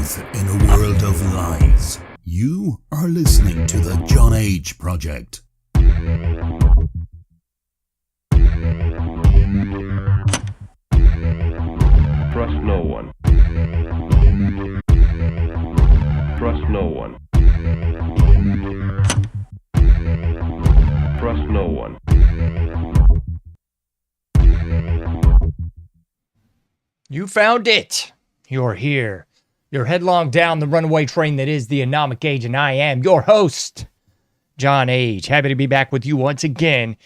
truth in a world of lies. You are listening to the John H. Project. Trust no one. Trust no one. Trust no one. You found it. You're here. You're headlong down the runaway train that is the Anomic Age, and I am your host, John H. Happy to be back with you once again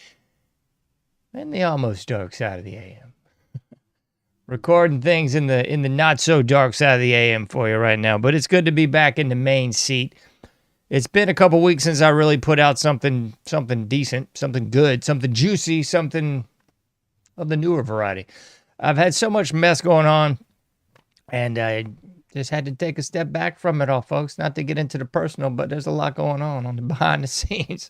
in the almost dark side of the AM. Recording things in the not so dark side of the AM for you right now, but it's good to be back in the main seat. It's been a couple weeks since I really put out something decent, something good, something juicy, something of the newer variety. I've had so much mess going on, and I just had to take a step back from it all, folks. Not to get into the personal, but there's a lot going on the behind the scenes.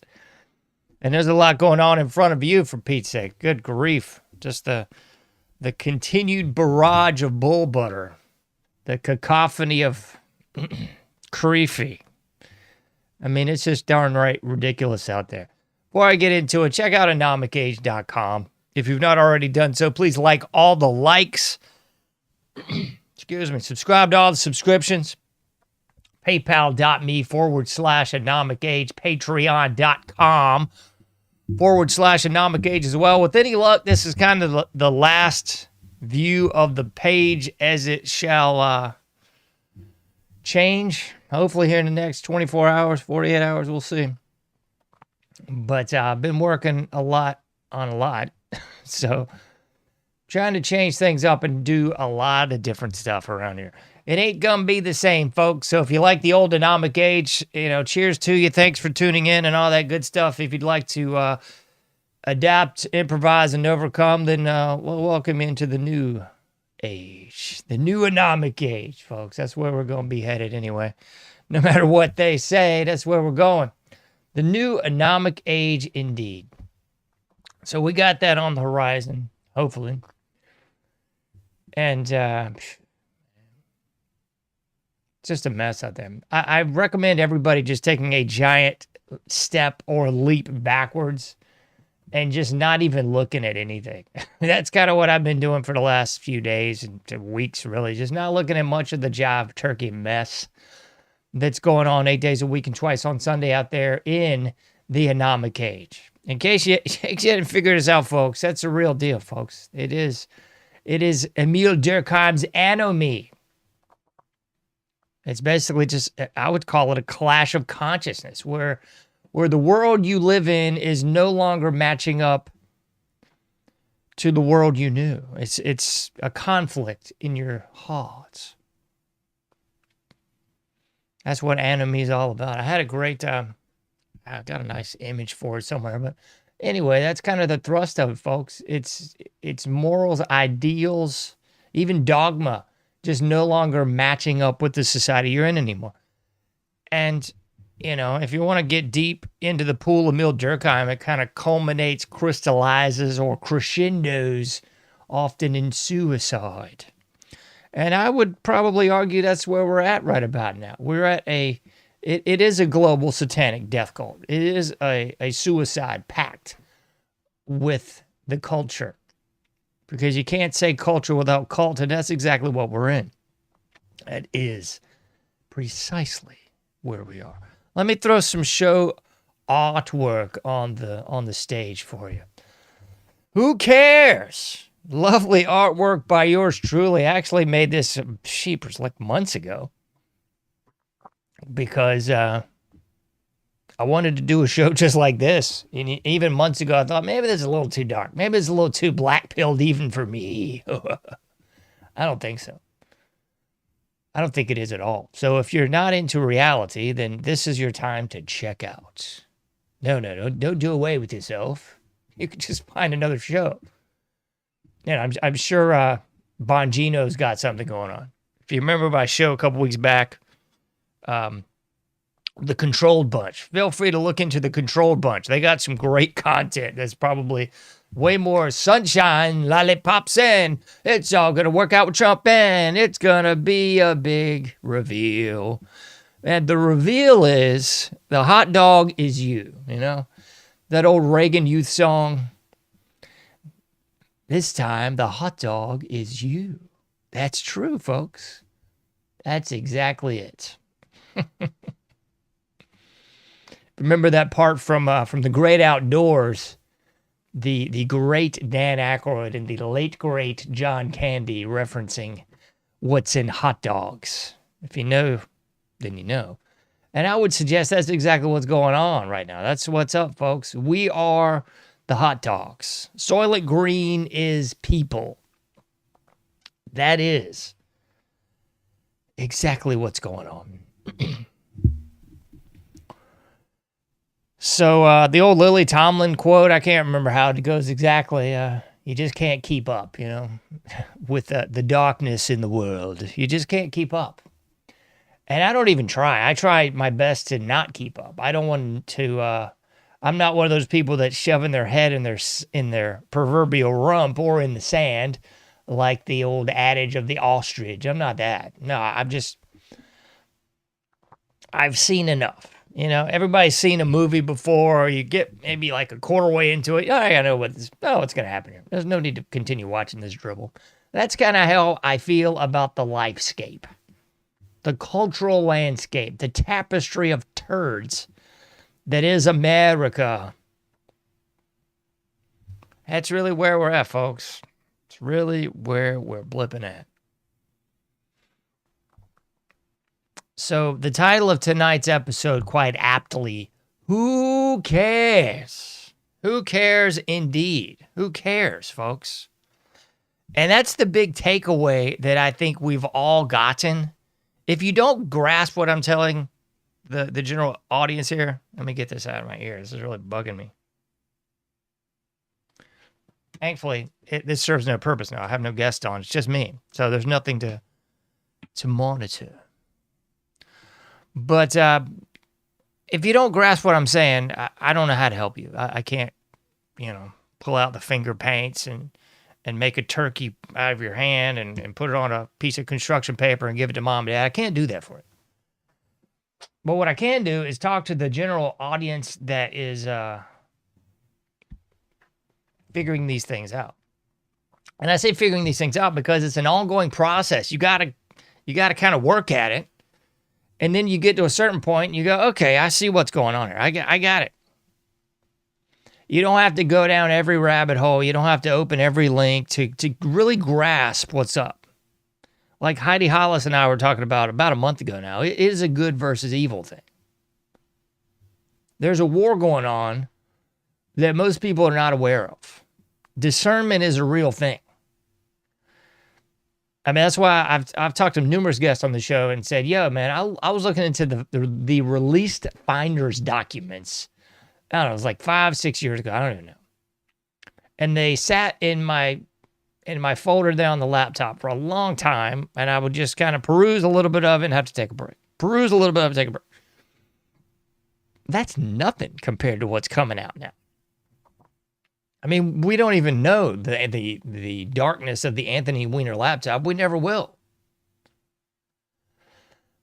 And there's a lot going on in front of you, for Pete's sake. Good grief. Just the continued barrage of bull butter. The cacophony of creepy. I mean, it's just darn right ridiculous out there. Before I get into it, check out anomicage.com. If you've not already done so, please like all the likes. Excuse me. Subscribe to all the subscriptions. PayPal.me/anomicage. Patreon.com/anomicage as well. With any luck, this is kind of the last view of the page as it shall change. Hopefully here in the next 24 hours, 48 hours, we'll see. But I've been working a lot on a lot. So, trying to change things up and do a lot of different stuff around here. It ain't gonna be the same, folks. So, if you like the old Anomic Age, cheers to you. Thanks for tuning in and all that good stuff. If you'd like to adapt, improvise, and overcome, then we'll welcome you into the new age. The new Anomic Age, folks. That's where we're gonna be headed anyway. No matter what they say, that's where we're going. The new Anomic Age, indeed. So we got that on the horizon, hopefully. And it's just a mess out there. I recommend everybody just taking a giant step or leap backwards and just not even looking at anything. That's kind of what I've been doing for the last few days and weeks, really. Just not looking at much of the jive turkey mess that's going on 8 days a week and twice on Sunday out there in the Anomic Age. In case you didn't figure this out, folks, that's a real deal, folks. It is Emile Durkheim's anomy. It's basically just, I would call it a clash of consciousness, where the world you live in is no longer matching up to the world you knew. It's a conflict in your heart. That's what anomy is all about. I had a great time. I got a nice image for it somewhere, but anyway, that's kind of the thrust of it, folks. It's morals, ideals, even dogma, just no longer matching up with the society you're in anymore. And, if you want to get deep into the pool of Emile Durkheim, it kind of culminates, crystallizes, or crescendos often in suicide. And I would probably argue that's where we're at right about now. We're at It is a global satanic death cult. It is a suicide pact with the culture. Because you can't say culture without cult, and that's exactly what we're in. That is precisely where we are. Let me throw some show artwork on the stage for you. Who cares? Lovely artwork by yours truly. I actually made this sheepers like months ago. Because I wanted to do a show just like this. And even months ago, I thought, maybe this is a little too dark. Maybe it's a little too black-pilled even for me. I don't think so. I don't think it is at all. So if you're not into reality, then this is your time to check out. No, don't do away with yourself. You can just find another show. And I'm sure Bongino's got something going on. If you remember my show a couple weeks back, the Controlled Bunch. Feel free to look into the Controlled Bunch. They got some great content that's probably way more sunshine, lollipops, and it's all going to work out with Trump, and it's going to be a big reveal. And the reveal is the hot dog is you, you know? That old Reagan youth song. This time, the hot dog is you. That's true, folks. That's exactly it. Remember that part from The Great Outdoors, the great Dan Aykroyd and the late great John Candy referencing what's in hot dogs. If you know, then you know. And I would suggest that's exactly what's going on right now. That's what's up, folks. We are the hot dogs. Soylent Green is people. That is exactly what's going on. So the old Lily Tomlin quote, I can't remember how it goes exactly. You just can't keep up, you know, with the darkness in the world. You just can't keep up. And I don't even try. I try my best to not keep up. I don't want to, I'm not one of those people that's shoving their head in their proverbial rump or in the sand like the old adage of the ostrich. I'm not that. No, I've seen enough. You know, everybody's seen a movie before, or you get maybe like a quarter way into it. I know what's going to happen here. There's no need to continue watching this dribble. That's kind of how I feel about the lifescape, the cultural landscape, the tapestry of turds that is America. That's really where we're at, folks. It's really where we're blipping at. So the title of tonight's episode, quite aptly, Who Cares? Who cares indeed? Who cares, folks? And that's the big takeaway that I think we've all gotten. If you don't grasp what I'm telling the general audience here, let me get this out of my ear. This is really bugging me. Thankfully, this serves no purpose now. I have no guest on. It's just me. So there's nothing to monitor. But if you don't grasp what I'm saying, I don't know how to help you. I can't, pull out the finger paints and make a turkey out of your hand and put it on a piece of construction paper and give it to mom and dad. I can't do that for you. But what I can do is talk to the general audience that is figuring these things out. And I say figuring these things out because it's an ongoing process. You gotta kind of work at it. And then you get to a certain point and you go, okay, I see what's going on here. I got it. You don't have to go down every rabbit hole. You don't have to open every link to really grasp what's up. Like Heidi Hollis and I were talking about a month ago now. It is a good versus evil thing. There's a war going on that most people are not aware of. Discernment is a real thing. I mean, that's why I've talked to numerous guests on the show and said, yo, man, I was looking into the released finders documents. I don't know, it was like 5-6 years ago. I don't even know. And they sat in my folder there on the laptop for a long time, and I would just kind of peruse a little bit of it and have to take a break. Peruse a little bit of it, take a break. That's nothing compared to what's coming out now. I mean, we don't even know the darkness of the Anthony Weiner laptop. We never will.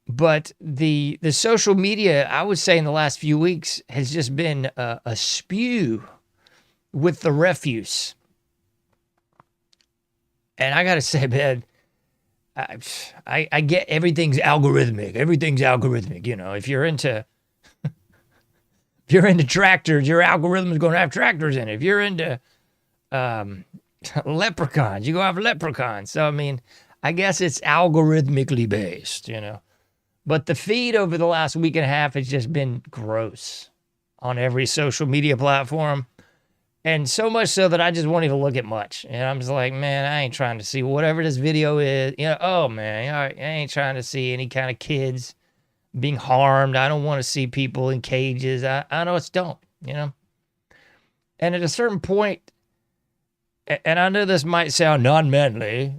But the social media, I would say in the last few weeks, has just been a spew with the refuse. And I got to say, man, I get everything's algorithmic. Everything's algorithmic. If you're into... If you're into tractors, your algorithm is going to have tractors in it. If you're into leprechauns, you're going to have leprechauns. So, I mean, I guess it's algorithmically based, But the feed over the last week and a half has just been gross on every social media platform. And so much so that I just won't even look at much. And I'm just like, man, I ain't trying to see whatever this video is. Oh, man, I ain't trying to see any kind of kids being harmed. I don't want to see people in cages. I know it's dumb, And at a certain point, and I know this might sound non-manly,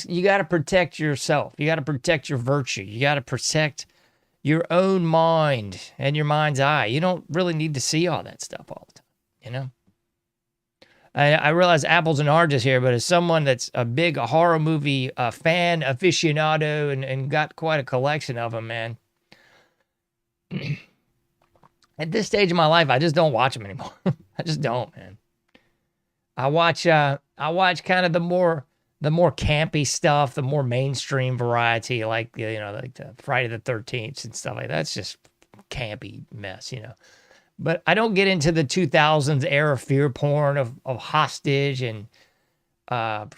you got to protect yourself. You got to protect your virtue. You got to protect your own mind and your mind's eye. You don't really need to see all that stuff all the time, you know? I realize apples and oranges here, but as someone that's a big horror movie fan, aficionado, and got quite a collection of them, man, at this stage of my life, I just don't watch them anymore. I just don't, man. I watch kind of the more campy stuff, the more mainstream variety, like like the Friday the 13th and stuff like that. That's just campy mess, you know. But I don't get into the 2000s era fear porn of Hostage and I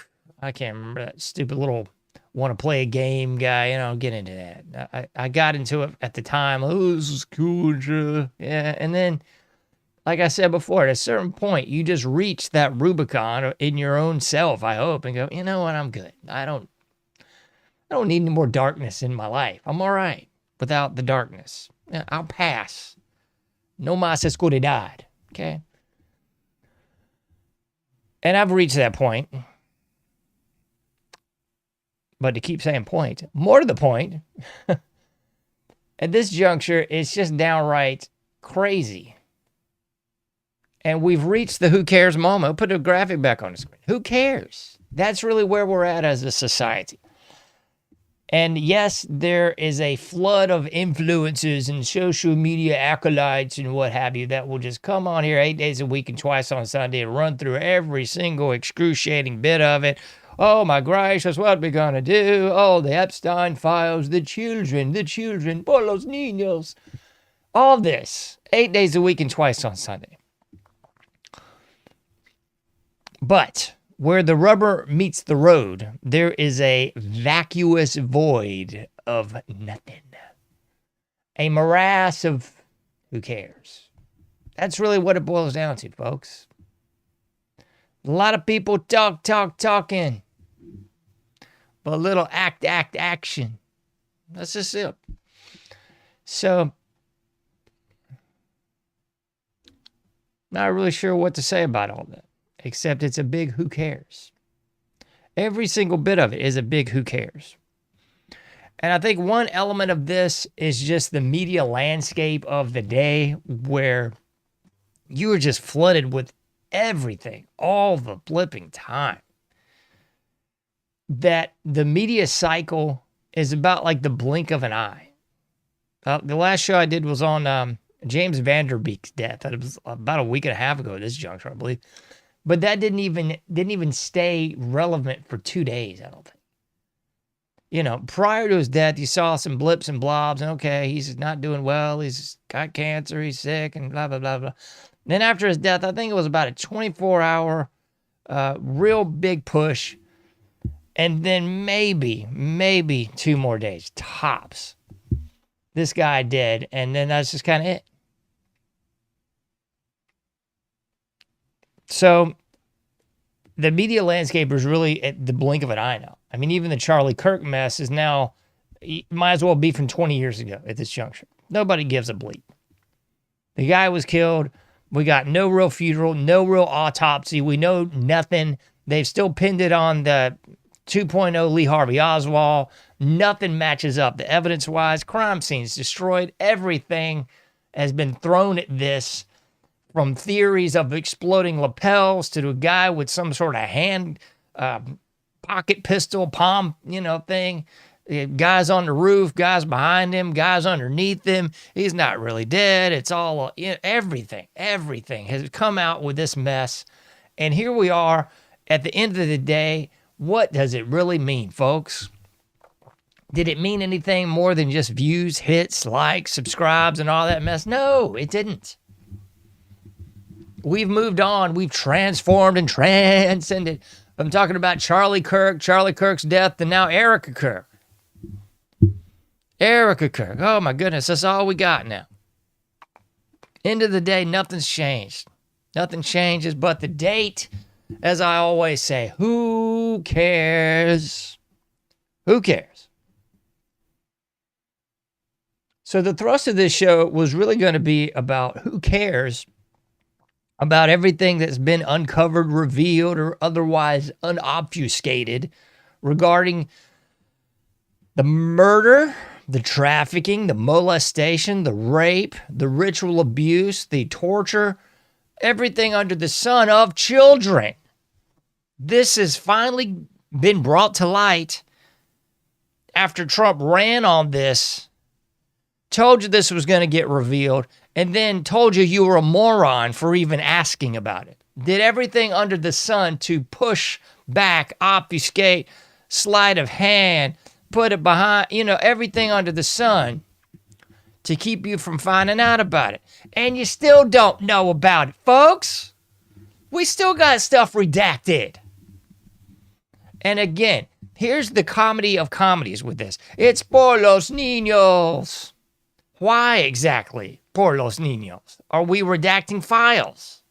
can't remember that stupid little want to play a game guy. I don't get into that. I got into it at the time. Oh, this is cool. Yeah. And then, like I said before, at a certain point, you just reach that Rubicon in your own self, I hope, and go, you know what? I'm good. I don't need any more darkness in my life. I'm all right without the darkness. I'll pass. No más oscuridad, okay? And I've reached that point. But to keep saying point, more to the point, at this juncture, it's just downright crazy. And we've reached the who cares moment. I'll put a graphic back on the screen. Who cares? That's really where we're at as a society. And yes, there is a flood of influencers and social media acolytes and what have you that will just come on here 8 days a week and twice on Sunday and run through every single excruciating bit of it. Oh my gracious, what are we gonna do? Oh, the Epstein files, the children, por los niños. All this, 8 days a week and twice on Sunday. But where the rubber meets the road, there is a vacuous void of nothing. A morass of who cares. That's really what it boils down to, folks. A lot of people talking. But a little action. That's just it. So, not really sure what to say about all that. Except it's a big who cares. Every single bit of it is a big who cares. And I think one element of this is just the media landscape of the day where you are just flooded with everything all the flipping time. That the media cycle is about like the blink of an eye. The last show I did was on James Vanderbeek's death. It was about a week and a half ago at this juncture, I believe. But that didn't even stay relevant for 2 days, I don't think. You know, prior to his death, you saw some blips and blobs, and okay, he's not doing well, he's got cancer, he's sick, and blah, blah, blah, blah. Then after his death, I think it was about a 24-hour real big push, and then maybe 2 more days, tops. This guy dead, and then that's just kind of it. So the media landscape is really at the blink of an eye now. I mean, even the Charlie Kirk mess is now, might as well be from 20 years ago at this juncture. Nobody gives a bleep. The guy was killed. We got no real funeral, no real autopsy. We know nothing. They've still pinned it on the 2.0 Lee Harvey Oswald. Nothing matches up. The evidence-wise, crime scenes destroyed. Everything has been thrown at this. From theories of exploding lapels to a guy with some sort of hand pocket pistol, palm, thing. Guys on the roof, guys behind him, guys underneath him. He's not really dead. It's all, everything has come out with this mess. And here we are at the end of the day. What does it really mean, folks? Did it mean anything more than just views, hits, likes, subscribes, and all that mess? No, it didn't. We've moved on. We've transformed and transcended. I'm talking about Charlie Kirk's death, and now Erica Kirk. Erica Kirk. Oh, my goodness. That's all we got now. End of the day, nothing's changed. Nothing changes but the date. As I always say, who cares? Who cares? So the thrust of this show was really going to be about who cares about everything that's been uncovered, revealed, or otherwise unobfuscated regarding the murder the trafficking, the molestation, the rape, the ritual abuse, the torture, everything under the sun of children. This has finally been brought to light after Trump ran on this, told you this was going to get revealed, and then told you were a moron for even asking about it. Did everything under the sun to push back, obfuscate, sleight of hand, put it behind, everything under the sun to keep you from finding out about it. And you still don't know about it, folks. We still got stuff redacted. And again, here's the comedy of comedies with this. It's por los niños. Why exactly por los niños are we redacting files?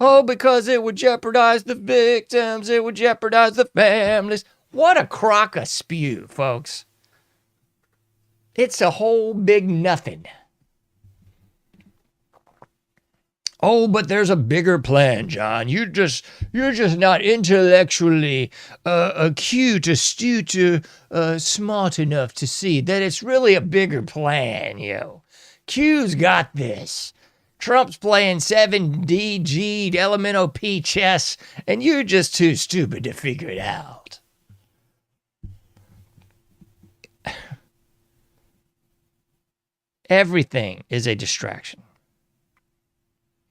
Oh, because it would jeopardize the victims. It would jeopardize the families. What a crock of spew, folks. It's a whole big nothing. Oh, but there's a bigger plan, John. You're just not intellectually acute, astute, smart enough to see that it's really a bigger plan, yo. Q's got this. Trump's playing 7DG, elemental P chess, and you're just too stupid to figure it out. Everything is a distraction.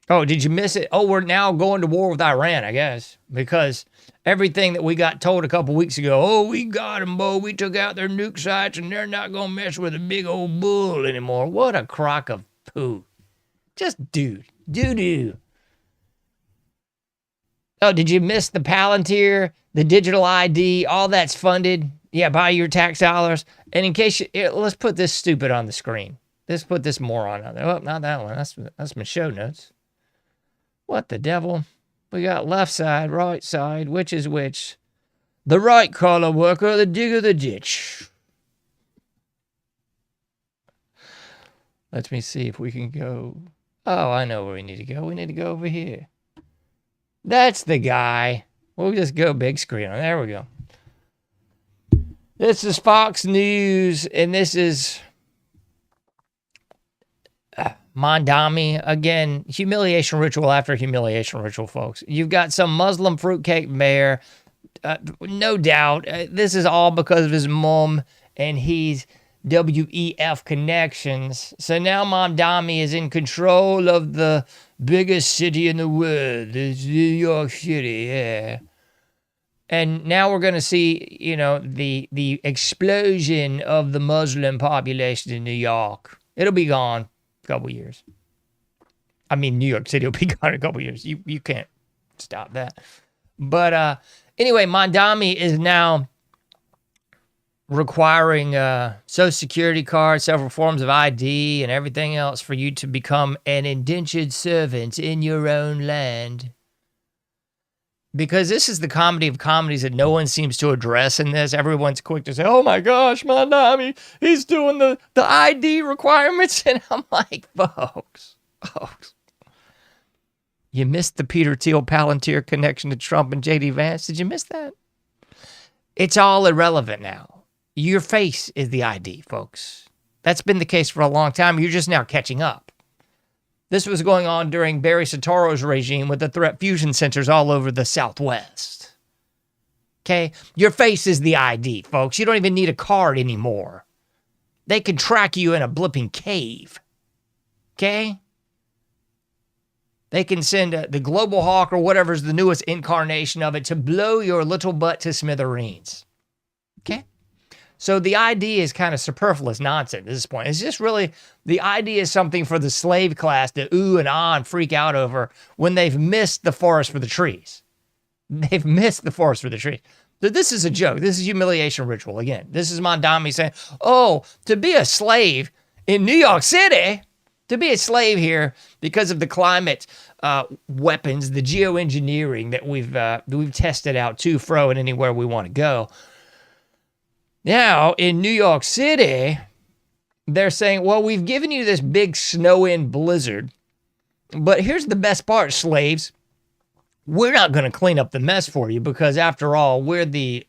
Oh, did you miss it? Oh, we're now going to war with Iran, I guess, because everything that we got told a couple weeks ago, oh, we got them, Bo. We took out their nuke sites, and they're not going to mess with a big old bull anymore. What a crock of poo. Just doo-doo. Oh, did you miss the Palantir, the digital ID, all that's funded? Yeah, by your tax dollars. And in case let's put this stupid on the screen. Let's put this moron on there. Oh, not that one. That's my show notes. What the devil? We got left side, right side. Which is which? The right collar worker, the digger, the ditch. Let me see if we can go. Oh, I know where we need to go. We need to go over here. That's the guy. We'll just go big screen. There we go. This is Fox News, and this is Mondami. Again, humiliation ritual after humiliation ritual, folks. You've got some Muslim fruitcake mayor. No doubt. This is all because of his mom and he's WEF connections. So now Mondami is in control of the biggest city in the world. It's New York City, yeah. And now we're going to see, the explosion of the Muslim population in New York. It'll be gone. Couple years. I mean, New York City will be gone in a couple years. You can't stop that. But anyway, Mondami is now requiring Social Security card, several forms of ID, and everything else for you to become an indentured servant in your own land. Because this is the comedy of comedies that no one seems to address in this. Everyone's quick to say, oh my gosh, Mondami, he's doing the ID requirements. And I'm like, folks, you missed the Peter Thiel Palantir connection to Trump and J.D. Vance. Did you miss that? It's all irrelevant now. Your face is the ID, folks. That's been the case for a long time. You're just now catching up. This was going on during Barry Soetoro's regime with the threat fusion centers all over the Southwest. Okay? Your face is the ID, folks. You don't even need a card anymore. They can track you in a blipping cave. Okay? They can send the Global Hawk or whatever's the newest incarnation of it to blow your little butt to smithereens. Okay? So the ID is kind of superfluous nonsense at this point. It's just really, the ID is something for the slave class to ooh and ah and freak out over when they've missed the forest for the trees. They've missed the forest for the trees. So this is a joke. This is humiliation ritual. Again, this is Mondami saying, oh, to be a slave in New York City, to be a slave here because of the climate weapons, the geoengineering that we've tested out to, fro, and anywhere we want to go. Now, in New York City, they're saying, well, we've given you this big snow-in blizzard, but here's the best part, slaves. we're not going to clean up the mess for you because, after all, we're the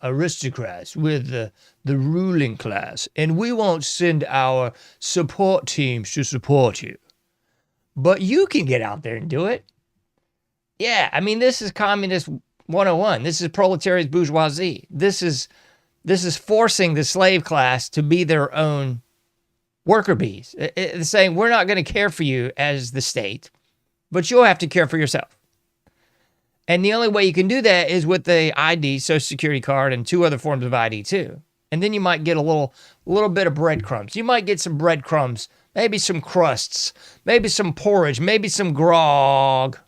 aristocrats, we're the ruling class, and we won't send our support teams to support you. But you can get out there and do it. Yeah, I mean, this is Communist 101. This is proletariat bourgeoisie. This is forcing the slave class to be their own worker bees. It's saying, we're not going to care for you as the state, but you'll have to care for yourself. And the only way you can do that is with the ID, Social Security card, and 2 other forms of ID too. And then you might get a little bit of breadcrumbs. You might get some breadcrumbs, maybe some crusts, maybe some porridge, maybe some grog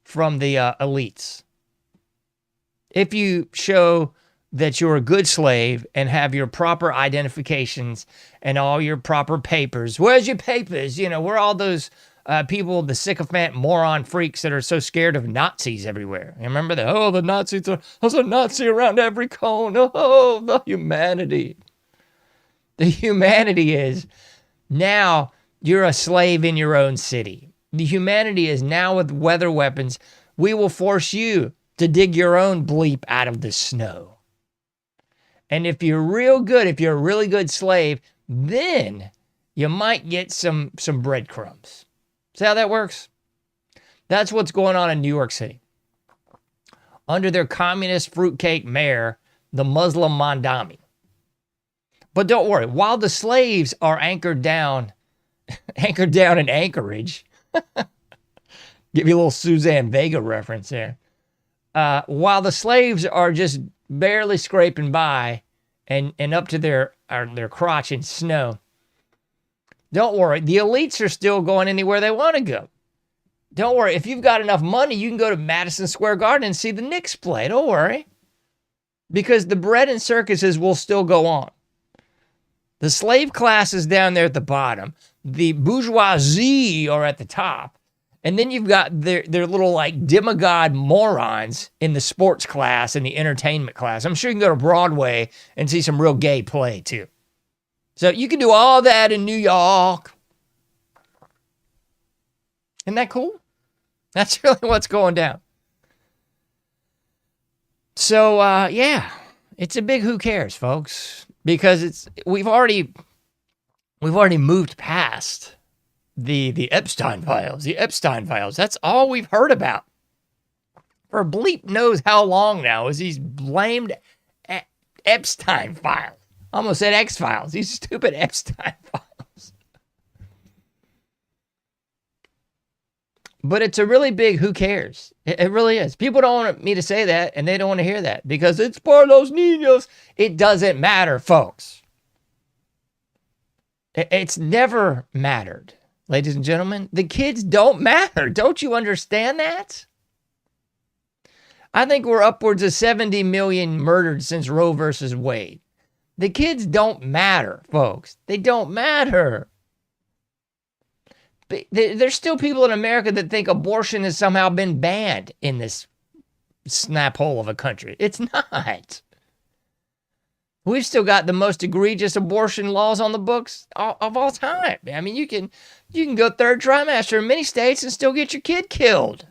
from the elites. If you show that you're a good slave and have your proper identifications and all your proper papers. Where's your papers? You know, where are all those people, the sycophant moron freaks that are so scared of Nazis everywhere? You remember that? Oh, the Nazis, there's a Nazi around every corner. Oh, the humanity. The humanity is now you're a slave in your own city. The humanity is now with weather weapons. We will force you to dig your own bleep out of the snow. And if you're real good, if you're a really good slave, then you might get some breadcrumbs. See how that works? That's what's going on in New York City. Under their communist fruitcake mayor, the Muslim Mandami. But don't worry, while the slaves are anchored down in Anchorage, give you a little Suzanne Vega reference there. While the slaves are just barely scraping by and up to their crotch in snow, don't worry, the elites are still going anywhere they want to go. Don't worry, if you've got enough money, you can go to Madison Square Garden and see the Knicks play. Don't worry. Because the bread and circuses will still go on. The slave class is down there at the bottom. The bourgeoisie are at the top. And then you've got their little like demigod morons in the sports class and the entertainment class. I'm sure you can go to Broadway and see some real gay play too. So you can do all that in New York. Isn't that cool? That's really what's going down. So yeah, it's a big who cares, folks, because we've already moved past the Epstein files. The Epstein files. That's all we've heard about for bleep knows how long now is these blamed Epstein files. Almost said X-Files. These stupid Epstein files. But it's a really big who cares. It really is. People don't want me to say that, and they don't want to hear that because it's por los niños. It doesn't matter, folks. It's never mattered. Ladies and gentlemen, the kids don't matter. Don't you understand that? I think we're upwards of 70 million murdered since Roe versus Wade. The kids don't matter, folks. They don't matter. There's still people in America that think abortion has somehow been banned in this snap hole of a country. It's not. We've still got the most egregious abortion laws on the books of all time. I mean, you can go third trimester in many states and still get your kid killed.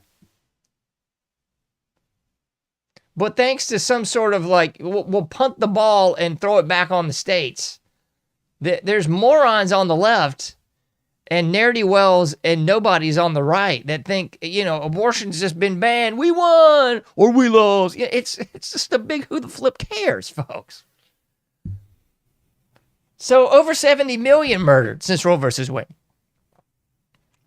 But thanks to some sort of like, we'll punt the ball and throw it back on the states. There's morons on the left and ne'er-do-wells and nobodies on the right that think, abortion's just been banned. We won or we lost. It's just a big who the flip cares, folks. So over 70 million murdered since Roe versus Wade.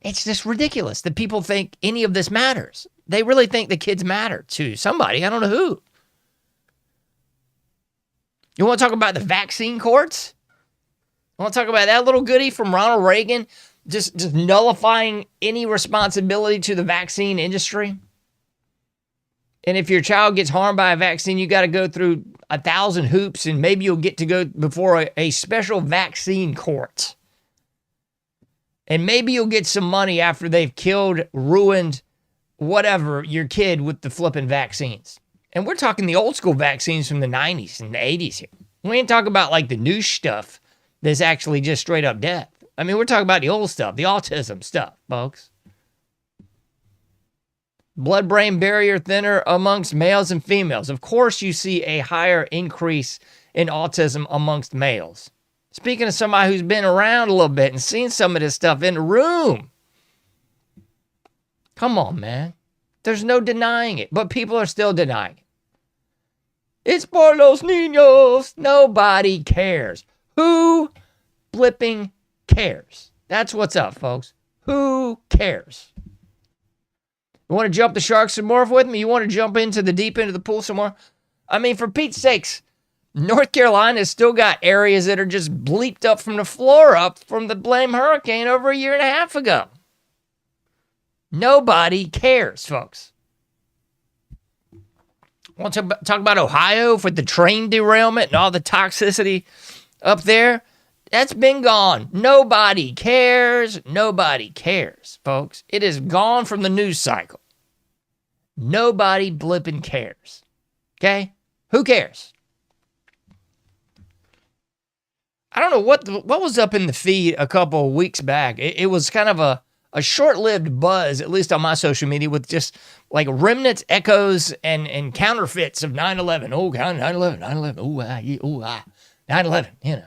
It's just ridiculous that people think any of this matters. They really think the kids matter to somebody. I don't know who. You want to talk about the vaccine courts? You want to talk about that little goodie from Ronald Reagan just nullifying any responsibility to the vaccine industry? And if your child gets harmed by a vaccine, you got to go through 1,000 hoops and maybe you'll get to go before a special vaccine court. And maybe you'll get some money after they've killed, ruined, whatever, your kid with the flipping vaccines. And we're talking the old school vaccines from the 90s and the 80s here. We ain't talking about like the new stuff that's actually just straight up death. I mean, we're talking about the old stuff, the autism stuff, folks. Blood-brain barrier thinner amongst males and females. Of course, you see a higher increase in autism amongst males. Speaking of somebody who's been around a little bit and seen some of this stuff in the room. Come on, man. There's no denying it, but people are still denying it. It's por los niños. Nobody cares. Who flipping cares? That's what's up, folks. Who cares? You want to jump the shark some more with me? You want to jump into the deep end of the pool some more? I mean, for Pete's sakes, North Carolina's still got areas that are just bleeped up from the floor up from the blame hurricane over a year and a half ago. Nobody cares, folks. Want to talk about Ohio for the train derailment and all the toxicity up there? That's been gone. Nobody cares. Nobody cares, folks. It is gone from the news cycle. Nobody blipping cares. Okay? Who cares? I don't know what was up in the feed a couple of weeks back. It was kind of a short-lived buzz, at least on my social media, with just like remnants, echoes, and counterfeits of 9/11. Oh, 9/11, 9/11. Oh, 9/11, you know.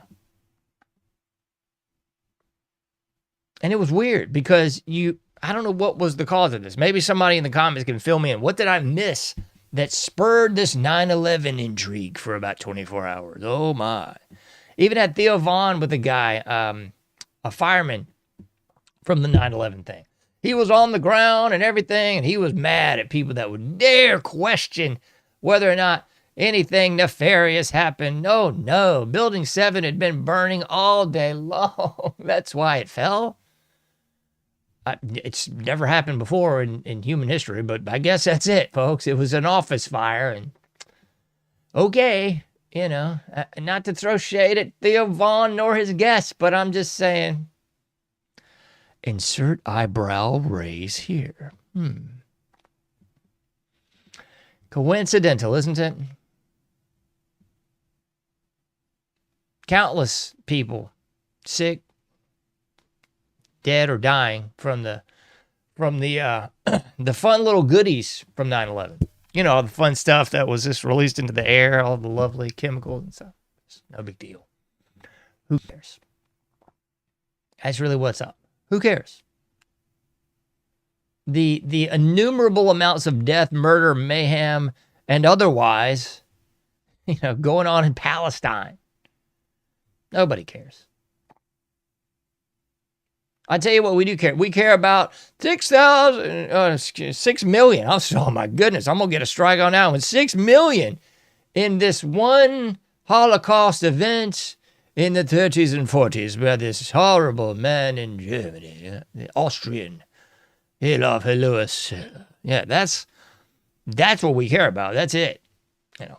And it was weird because I don't know what was the cause of this. Maybe somebody in the comments can fill me in. What did I miss that spurred this 9/11 intrigue for about 24 hours? Oh, my. Even had Theo Vaughn with a guy, a fireman from the 9/11 thing. He was on the ground and everything, and he was mad at people that would dare question whether or not anything nefarious happened. No. Building 7 had been burning all day long. That's why it fell. It's never happened before in human history, but I guess that's it, folks. It was an office fire, and okay. You know, not to throw shade at Theo Vaughn nor his guests, but I'm just saying, insert eyebrow raise here. Coincidental, isn't it? Countless people sick, dead, or dying from the the fun little goodies from 9/11. You know, the fun stuff that was just released into the air, all the lovely chemicals and stuff. It's no big deal. Who cares? That's really what's up. Who cares? The innumerable amounts of death, murder, mayhem, and otherwise, you know, going on in Palestine. Nobody cares. I tell you what we do care. We care about 6 million. Oh my goodness, I'm going to get a strike on that one. 6 million in this one Holocaust event in the 30s and 40s where this horrible man in Germany, the Austrian, Adolf Lewis. Yeah, that's what we care about. That's it. You know,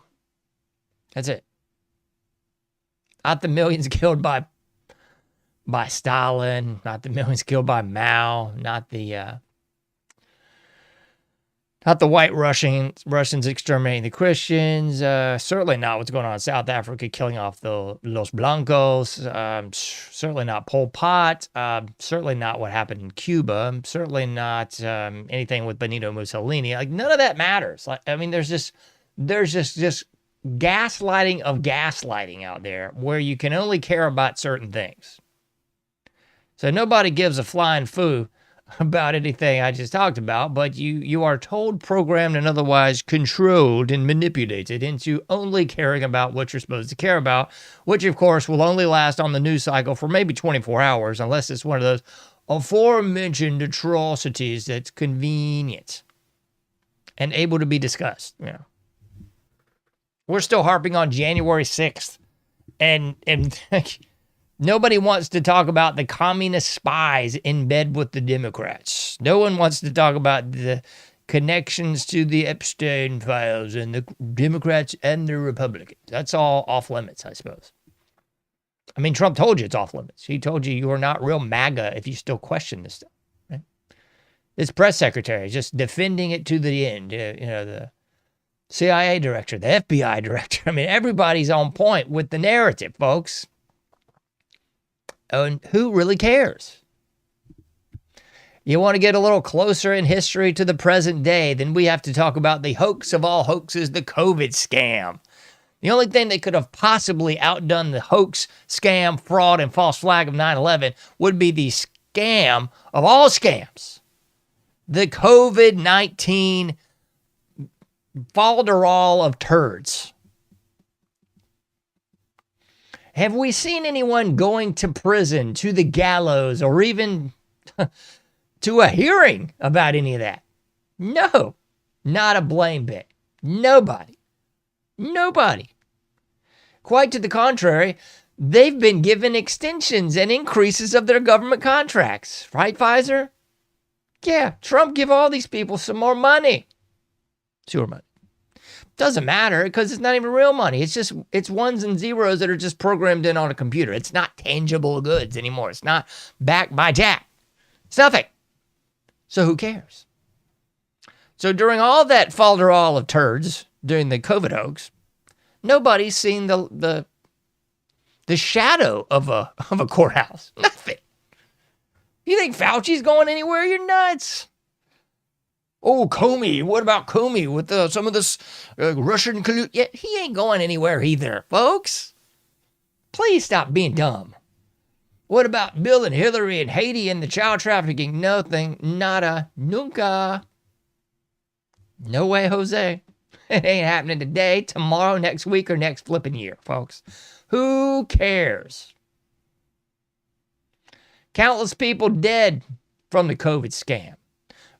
that's it. Not the millions killed by Stalin, not the millions killed by Mao, not the white Russians exterminating the Christians, certainly not what's going on in South Africa, killing off the Los Blancos, certainly not Pol Pot, certainly not what happened in Cuba, certainly not anything with Benito Mussolini. Like, none of that matters. Like, I mean, there's just gaslighting of gaslighting out there where you can only care about certain things. So nobody gives a flying foo about anything I just talked about, but you are told, programmed, and otherwise controlled and manipulated into only caring about what you're supposed to care about, which, of course, will only last on the news cycle for maybe 24 hours, unless it's one of those aforementioned atrocities that's convenient and able to be discussed. You know, we're still harping on January 6th, and nobody wants to talk about the communist spies in bed with the Democrats. No one wants to talk about the connections to the Epstein files and the Democrats and the Republicans. That's all off limits, I suppose. I mean, Trump told you it's off limits. He told you are not real MAGA if you still question this stuff. Right? This press secretary is just defending it to the end. You know, the CIA director, the FBI director. I mean, everybody's on point with the narrative, folks. And who really cares? You want to get a little closer in history to the present day, then we have to talk about the hoax of all hoaxes, the COVID scam. The only thing that could have possibly outdone the hoax, scam, fraud, and false flag of 9/11 would be the scam of all scams. The COVID-19 falderall of turds. Have we seen anyone going to prison, to the gallows, or even to a hearing about any of that? No, not a blame bit. Nobody. Quite to the contrary, they've been given extensions and increases of their government contracts. Right, Pfizer? Yeah, Trump give all these people some more money. Sewer money. Doesn't matter because it's not even real money. It's ones and zeros that are just programmed in on a computer. It's not tangible goods anymore. It's not backed by Jack. It's nothing. So who cares? So during all that falderall of turds during the COVID hoax, nobody's seen the shadow of a courthouse. Nothing. You think Fauci's going anywhere? You're nuts. Oh, Comey. What about Comey with some of this Russian collusion? Yeah, he ain't going anywhere either, folks. Please stop being dumb. What about Bill and Hillary and Haiti and the child trafficking? Nothing. Nada. Nunca. No way, Jose. It ain't happening today, tomorrow, next week, or next flipping year, folks. Who cares? Countless people dead from the COVID scam,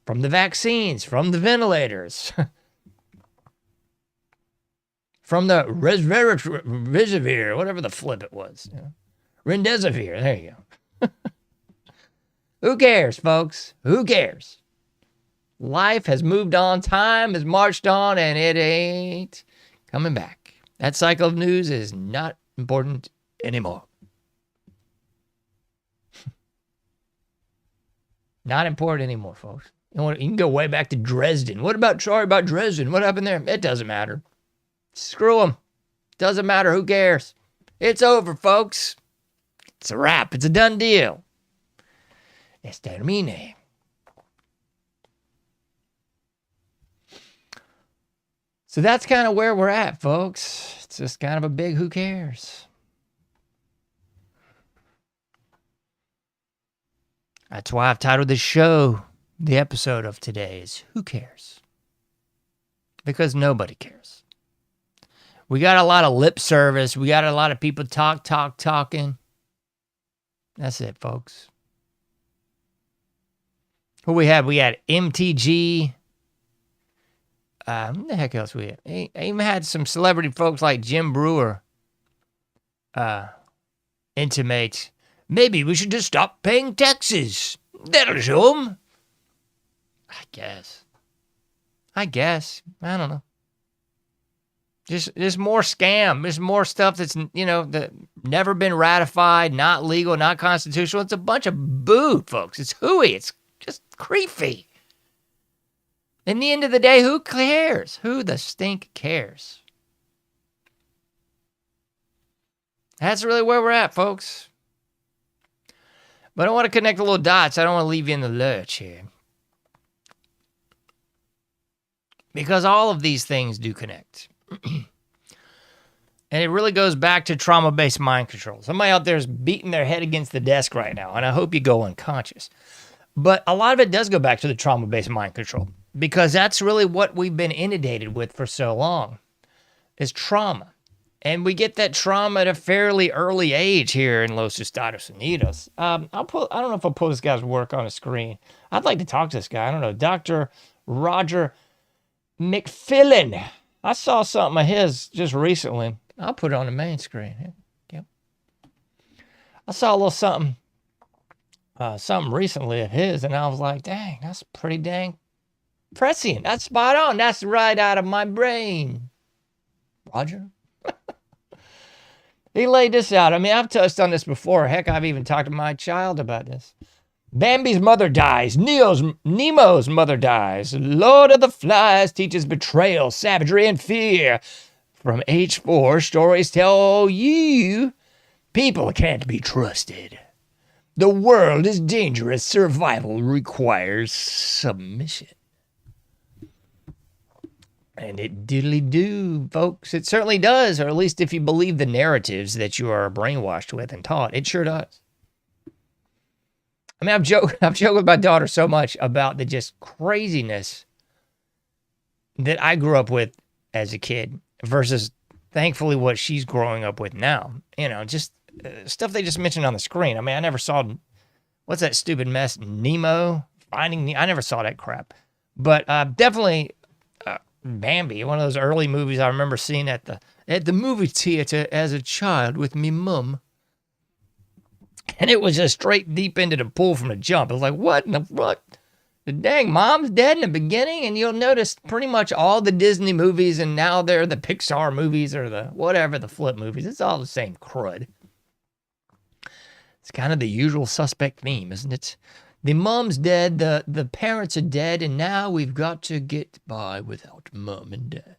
from the vaccines, from the ventilators, from the Remdesivir, whatever the flip it was. Remdesivir, there you go. Who cares, folks? Who cares? Life has moved on, time has marched on, and it ain't coming back. That cycle of news is not important anymore. Not important anymore, folks. You can go way back to Dresden. What about Dresden? What happened there? It doesn't matter. Screw them. Doesn't matter. Who cares? It's over, folks. It's a wrap. It's a done deal. It's termine. So that's kind of where we're at, folks. It's just kind of a big who cares. That's why I've titled this show, the episode of today is Who Cares? Because nobody cares. We got a lot of lip service. We got a lot of people talking. That's it, folks. Who we had? We had MTG. What the heck else we had? I even had some celebrity folks like Jim Brewer intimate, maybe we should just stop paying taxes. That'll show them. I guess. I don't know. Just more scam. There's more stuff that's, that never been ratified, not legal, not constitutional. It's a bunch of boo, folks. It's hooey. It's just creepy. In the end of the day, who cares? Who the stink cares? That's really where we're at, folks. But I want to connect the little dots. I don't want to leave you in the lurch here. Because all of these things do connect. And it really goes back to trauma-based mind control. Somebody out there is beating their head against the desk right now, and I hope you go unconscious. But a lot of it does go back to the trauma-based mind control. Because that's really what we've been inundated with for so long, is trauma. And we get that trauma at a fairly early age here in Los Estados Unidos. I don't know if I'll pull this guy's work on a screen. I'd like to talk to this guy. I don't know, Dr. Roger McFillin. I saw something of his just recently. I'll put it on the main screen. Yep. I saw a little something recently of his, and I was like, dang, that's pretty dang prescient. That's spot on. That's right out of my brain. Roger. He laid this out. I mean, I've touched on this before. Heck, I've even talked to my child about this. Bambi's mother dies. Nemo's mother dies. Lord of the Flies teaches betrayal, savagery, and fear. From age 4, stories tell you people can't be trusted. The world is dangerous. Survival requires submission. And it diddly do, folks. It certainly does, or at least if you believe the narratives that you are brainwashed with and taught, it sure does. I mean, I've joked with my daughter so much about the just craziness that I grew up with as a kid versus, thankfully, what she's growing up with now. You know, just stuff they just mentioned on the screen. I mean, I never saw, what's that stupid mess? Nemo? Finding Nemo? I never saw that crap. But definitely Bambi, one of those early movies I remember seeing at the movie theater as a child with me mum. And it was just straight deep into the pool from the jump. It was like, what in the fuck? The dang mom's dead in the beginning, and you'll notice pretty much all the Disney movies, and now they're the Pixar movies or the whatever, the flip movies. It's all the same crud. It's kind of the usual suspect theme, isn't it? The mom's dead, the parents are dead, and now we've got to get by without mom and dad.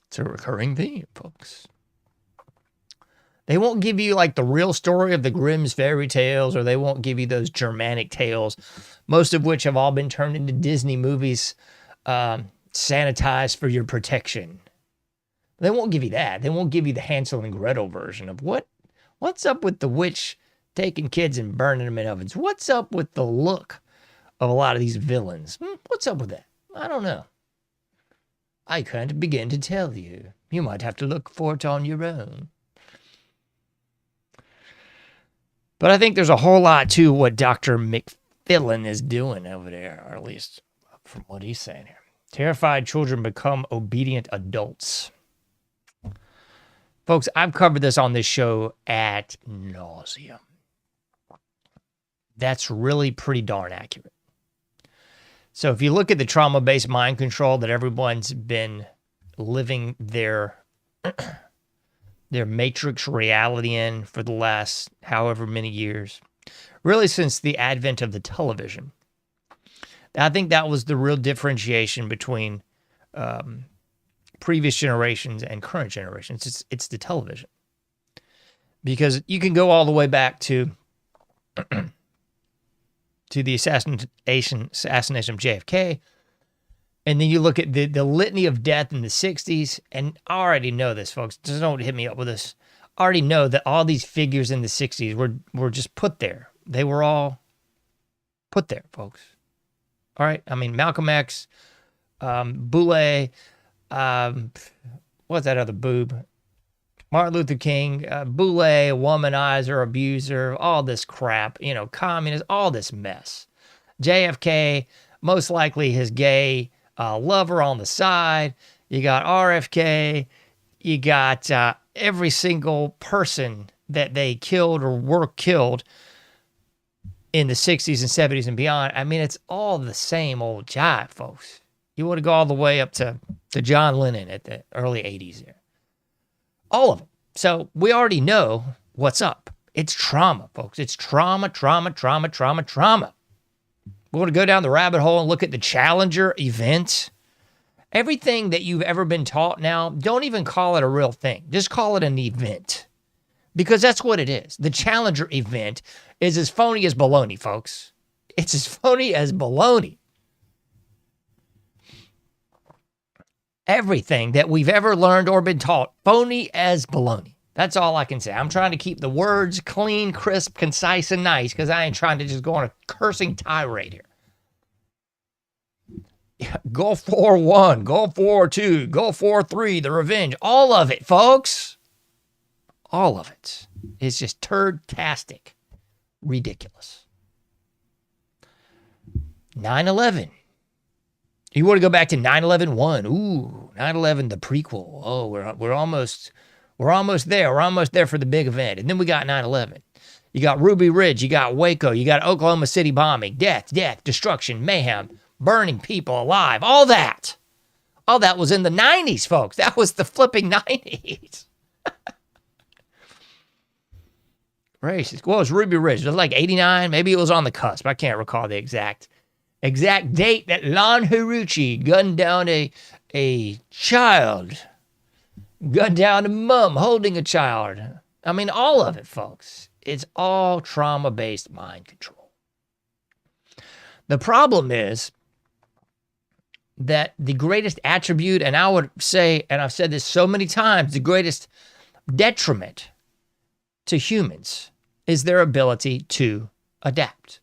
It's a recurring theme, folks. They won't give you like the real story of the Grimm's fairy tales, or they won't give you those Germanic tales, most of which have all been turned into Disney movies, sanitized for your protection. They won't give you that. They won't give you the Hansel and Gretel version of what's up with the witch taking kids and burning them in ovens. What's up with the look of a lot of these villains? What's up with that? I don't know. I can't begin to tell you. You might have to look for it on your own. But I think there's a whole lot to what Dr. McFillin is doing over there, or at least from what he's saying here. Terrified children become obedient adults. Folks, I've covered this on this show ad nauseum. That's really pretty darn accurate. So if you look at the trauma-based mind control that everyone's been living their matrix reality in for the last however many years, really since the advent of the television. I think that was the real differentiation between previous generations and current generations. It's the television. Because you can go all the way back to the assassination of JFK, and then you look at the litany of death in the 60s, and I already know this, folks. Just don't hit me up with this. I already know that all these figures in the 60s were just put there. They were all put there, folks. All right? I mean, Malcolm X, Boule, what's that other boob? Martin Luther King, Boule, womanizer, abuser, all this crap, communist, all this mess. JFK, most likely his gay lover on the side. You got RFK. You got every single person that they killed or were killed in the 60s and 70s and beyond. I mean, it's all the same old jive, folks. You want to go all the way up to John Lennon at the early 80s there. All of them. So we already know what's up. It's trauma, folks. It's trauma, trauma, trauma, trauma, trauma. We want to go down the rabbit hole and look at the Challenger event. Everything that you've ever been taught now, don't even call it a real thing. Just call it an event. Because that's what it is. The Challenger event is as phony as baloney, folks. It's as phony as baloney. Everything that we've ever learned or been taught, phony as baloney. That's all I can say. I'm trying to keep the words clean, crisp, concise, and nice because I ain't trying to just go on a cursing tirade here. Gulf War 1, Gulf War 2, Gulf War 3, The Revenge, all of it, folks. All of it. It's just turd-tastic. Ridiculous. 9/11. You want to go back to 9/11-1. Ooh, 9/11, the prequel. Oh, we're almost there. We're almost there for the big event. And then we got 9/11. You got Ruby Ridge. You got Waco. You got Oklahoma City bombing. Death, destruction, mayhem, burning people alive. All that was in the 90s, folks. That was the flipping 90s. Racist. Well, it was Ruby Ridge. It was like 89. Maybe it was on the cusp. I can't recall the exact date that Lon Haruchi gunned down a child. Gunned down a mom holding a child. I mean, all of it, folks. It's all trauma-based mind control. The problem is that the greatest attribute, and I would say, and I've said this so many times, the greatest detriment to humans is their ability to adapt.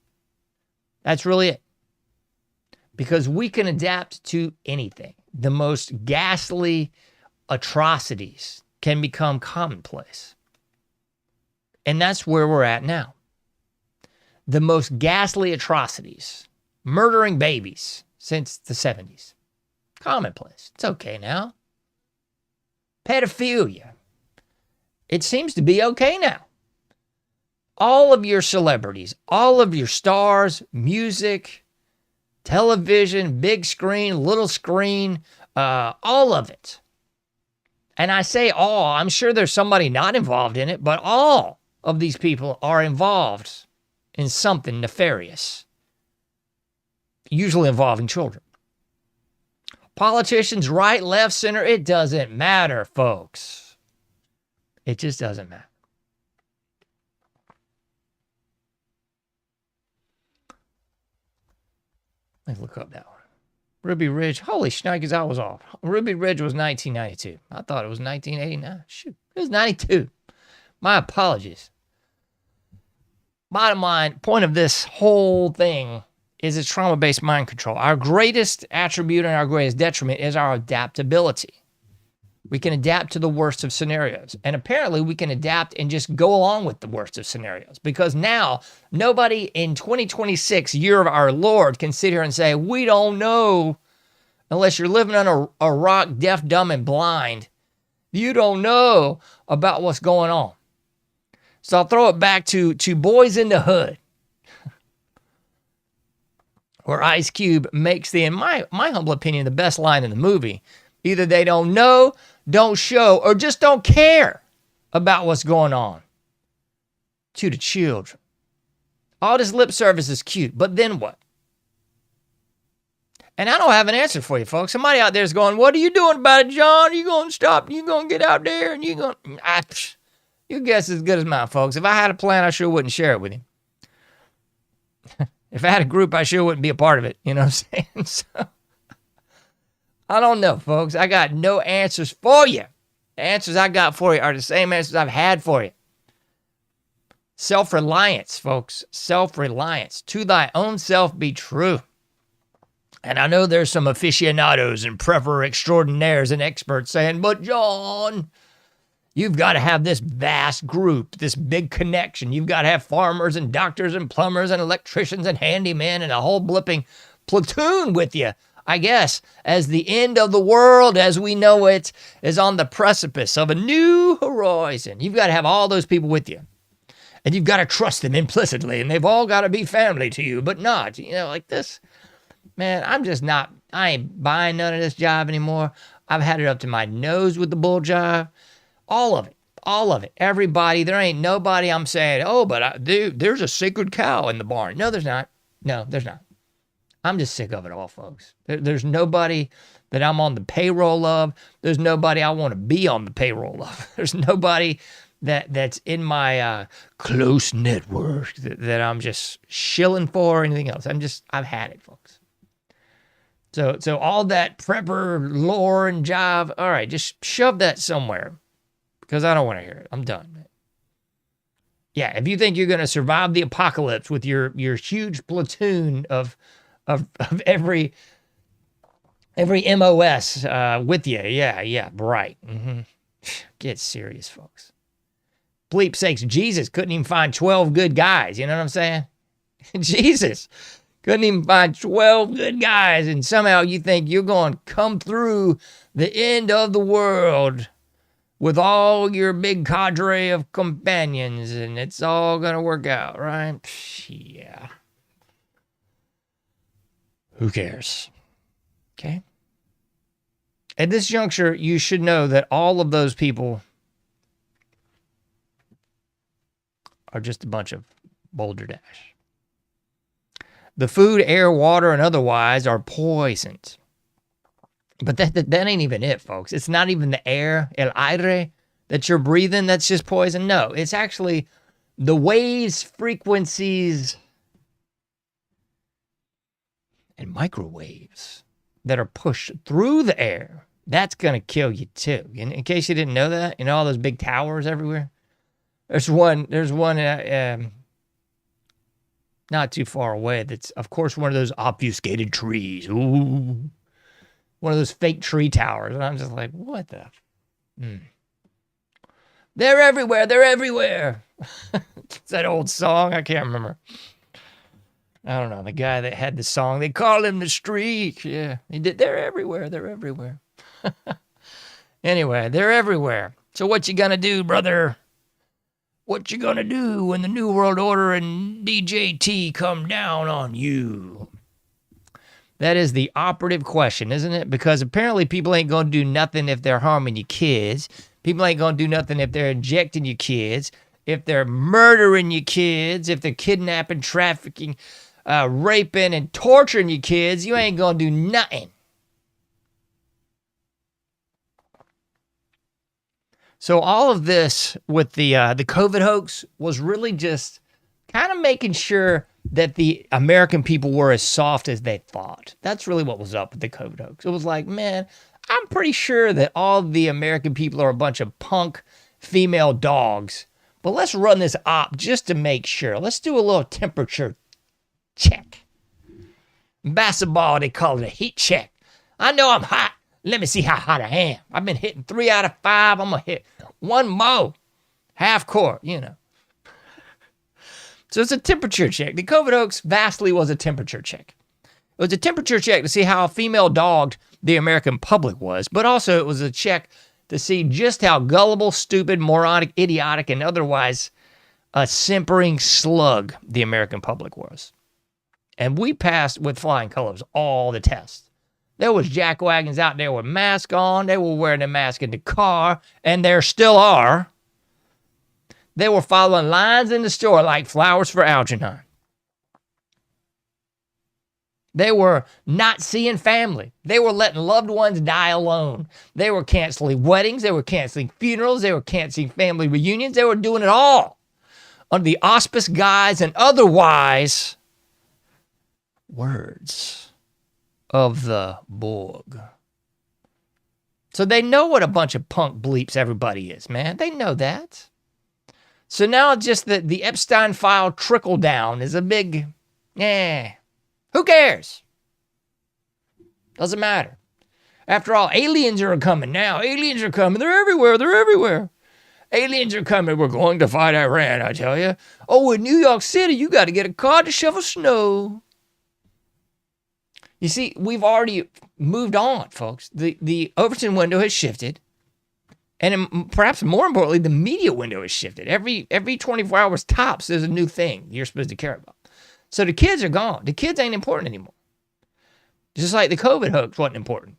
That's really it. Because we can adapt to anything. The most ghastly atrocities can become commonplace. And that's where we're at now. The most ghastly atrocities, murdering babies since the 70s. Commonplace. It's okay now. Pedophilia. It seems to be okay now. All of your celebrities, all of your stars, music, television, big screen, little screen, all of it. And I say all, I'm sure there's somebody not involved in it, but all of these people are involved in something nefarious, usually involving children. Politicians, right, left, center, it doesn't matter, folks. It just doesn't matter. Let's look up that one. Ruby Ridge. Holy shnikes, I was off. Ruby Ridge was 1992. I thought it was 1989. Shoot, it was 92. My apologies. Bottom line, point of this whole thing is it's trauma-based mind control. Our greatest attribute and our greatest detriment is our adaptability. We can adapt to the worst of scenarios. And apparently we can adapt and just go along with the worst of scenarios. Because now, nobody in 2026, year of our Lord, can sit here and say, we don't know, unless you're living on a rock, deaf, dumb, and blind. You don't know about what's going on. So I'll throw it back to Boys in the Hood, where Ice Cube makes in my humble opinion, the best line in the movie. Either they don't know, don't show, or just don't care about what's going on to the children. All this lip service is cute, but then what? And I don't have an answer for you, folks. Somebody out there is going, what are you doing about it, John? Are you going to stop? You going to get out there and you going to... Your guess is as good as mine, folks. If I had a plan, I sure wouldn't share it with you. If I had a group, I sure wouldn't be a part of it. You know what I'm saying? So, I don't know, folks. I got no answers for you. The answers I got for you are the same answers I've had for you. Self-reliance, folks. Self-reliance. To thy own self be true. And I know there's some aficionados and prepper extraordinaires and experts saying, but John, you've got to have this vast group, this big connection. You've got to have farmers and doctors and plumbers and electricians and handymen and a whole blipping platoon with you, I guess, as the end of the world as we know it is on the precipice of a new horizon. You've got to have all those people with you. And you've got to trust them implicitly, and they've all got to be family to you, but not, like this. Man, I ain't buying none of this jive anymore. I've had it up to my nose with the bull jive. All of it. Everybody, there ain't nobody I'm saying, oh, but there's a sacred cow in the barn. No, there's not. No, there's not. I'm just sick of it all, folks. There's nobody that I'm on the payroll of. There's nobody I want to be on the payroll of. There's nobody that's in my close network that I'm just shilling for or anything else. I've had it, folks. So all that prepper lore and jive, all right, just shove that somewhere because I don't want to hear it. I'm done, man. Yeah, if you think you're going to survive the apocalypse with your huge platoon of every MOS with you, yeah, right. Mm-hmm. Get serious, folks. Bleep sakes, Jesus couldn't even find 12 good guys. You know what I'm saying? Jesus couldn't even find 12 good guys, and somehow you think you're going to come through the end of the world with all your big cadre of companions, and it's all going to work out, right? Yeah. Who cares? Okay? At this juncture, you should know that all of those people are just a bunch of Boulder Dash. The food, air, water, and otherwise are poisoned. But that ain't even it, folks. It's not even the air, el aire, that you're breathing that's just poison. No, it's actually the waves, frequencies, and microwaves that are pushed through the air. That's going to kill you too. In case you didn't know that, all those big towers everywhere. There's one not too far away that's, of course, one of those obfuscated trees. Ooh. One of those fake tree towers. And I'm just like, what the? They're everywhere. They're everywhere. It's that old song. I can't remember. I don't know. The guy that had the song, they call him the Streak. Yeah, he did. They're everywhere. They're everywhere. Anyway, they're everywhere. So what you gonna do, brother? What you gonna do when the New World Order and DJT come down on you? That is the operative question, isn't it? Because apparently people ain't gonna do nothing if they're harming your kids. People ain't gonna do nothing if they're injecting your kids, if they're murdering your kids, if they're kidnapping, trafficking, raping, and torturing your kids. You ain't gonna do nothing. So all of this with the COVID hoax was really just kind of making sure that the American people were as soft as they thought. That's really what was up with the COVID hoax. It was like, man, I'm pretty sure that all the American people are a bunch of punk female dogs. But let's run this op just to make sure. Let's do a little temperature check. In basketball, they call it a heat check. I know I'm hot. Let me see how hot I am. I've been hitting 3 out of 5. I'm going to hit one more. Half court, So it's a temperature check. The COVID hoax vastly was a temperature check. It was a temperature check to see how female dogged the American public was, but also it was a check to see just how gullible, stupid, moronic, idiotic, and otherwise a simpering slug the American public was. And we passed with flying colors all the tests. There was jackwagons out there with masks on. They were wearing a mask in the car, and there still are. They were following lines in the store like flowers for Algernon. They were not seeing family. They were letting loved ones die alone. They were canceling weddings. They were canceling funerals. They were canceling family reunions. They were doing it all under the auspice, guise, and otherwise words of the Borg. So they know what a bunch of punk bleeps everybody is, man. They know that. So now just the Epstein file trickle down is a big, who cares? Doesn't matter. After all, aliens are coming now. Aliens are coming. They're everywhere. They're everywhere. Aliens are coming. We're going to fight Iran, I tell you. Oh, in New York City, you got to get a car to shovel snow. You see, we've already moved on, folks. The Overton window has shifted. And perhaps more importantly, the media window has shifted. Every 24 hours tops, there's a new thing you're supposed to care about. So the kids are gone. The kids ain't important anymore. Just like the COVID hoax wasn't important.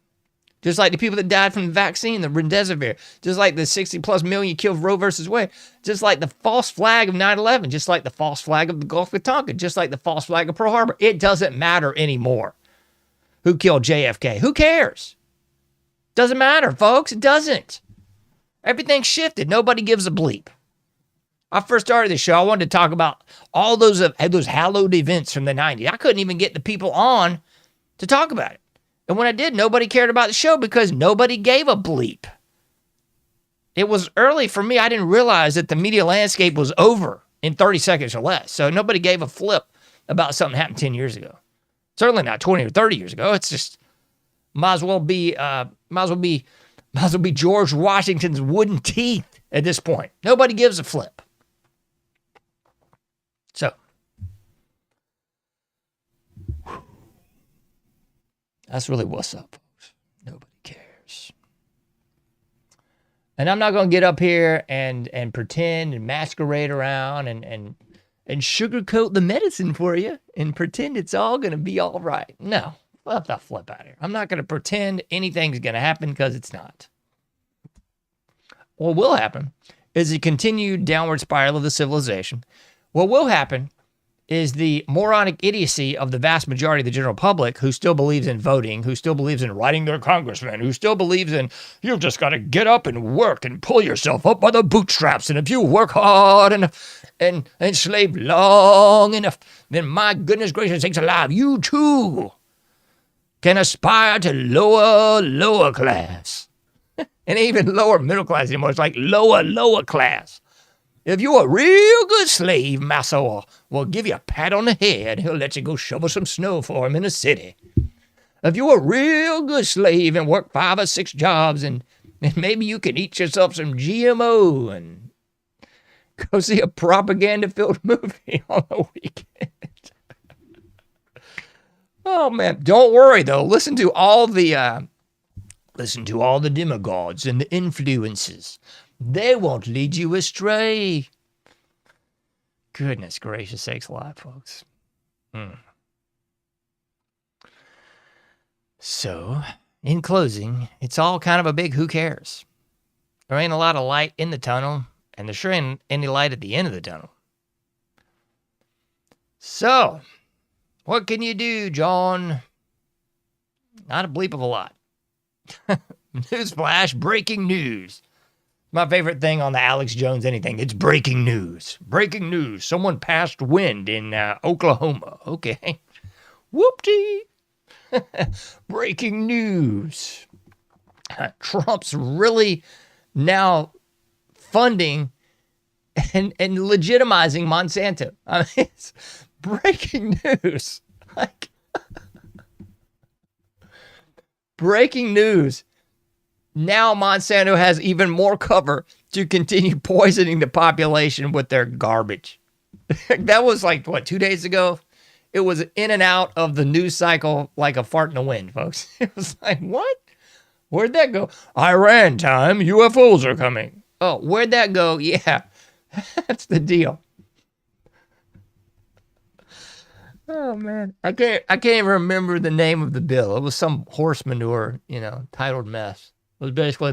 Just like the people that died from the vaccine, the remdesivir. Just like the 60 plus million killed Roe versus Wade. Just like the false flag of 9/11. Just like the false flag of the Gulf of Tonkin. Just like the false flag of Pearl Harbor. It doesn't matter anymore who killed JFK. Who cares? Doesn't matter, folks. It doesn't. Everything's shifted. Nobody gives a bleep. I first started this show, I wanted to talk about all those hallowed events from the 90s. I couldn't even get the people on to talk about it. And when I did, nobody cared about the show because nobody gave a bleep. It was early for me. I didn't realize that the media landscape was over in 30 seconds or less. So nobody gave a flip about something that happened 10 years ago. Certainly not 20 or 30 years ago. It's just might as well be George Washington's wooden teeth at this point. Nobody gives a flip. So, that's really what's up, folks. Nobody cares. And I'm not going to get up here and pretend and masquerade around and sugarcoat the medicine for you and pretend it's all going to be all right. No, let the flip out of here. I'm not going to pretend anything's going to happen because it's not. What will happen is a continued downward spiral of the civilization. What will happen is the moronic idiocy of the vast majority of the general public who still believes in voting, who still believes in writing their congressman, who still believes in you've just got to get up and work and pull yourself up by the bootstraps. And if you work hard enough and slave long enough, then my goodness gracious sakes alive, you too can aspire to lower class. And even lower middle class anymore. It's like lower class. If you're a real good slave, massa will give you a pat on the head. He'll let you go shovel some snow for him in the city. If you're a real good slave and work 5 or 6 jobs and maybe you can eat yourself some GMO and go see a propaganda-filled movie on the weekend. Oh, man. Don't worry, though. Listen to all the demagogues and the influences. They won't lead you astray. Goodness gracious sakes alive, folks. So, in closing, it's all kind of a big who cares. There ain't a lot of light in the tunnel, and there sure ain't any light at the end of the tunnel. So, what can you do, John? Not a bleep of a lot. Newsflash, breaking news. My favorite thing on the Alex Jones anything, it's breaking news. Breaking news. Someone passed wind in Oklahoma. Okay. Whoop-dee. Breaking news. Trump's really now funding and legitimizing Monsanto. I mean, it's breaking news. Like, breaking news. Now Monsanto has even more cover to continue poisoning the population with their garbage. That was like, 2 days ago? It was in and out of the news cycle like a fart in the wind, folks. It was like, what? Where'd that go? Iran time, UFOs are coming. Oh, where'd that go? Yeah, that's the deal. Oh, man. I can't even remember the name of the bill. It was some horse manure, titled mess. It was basically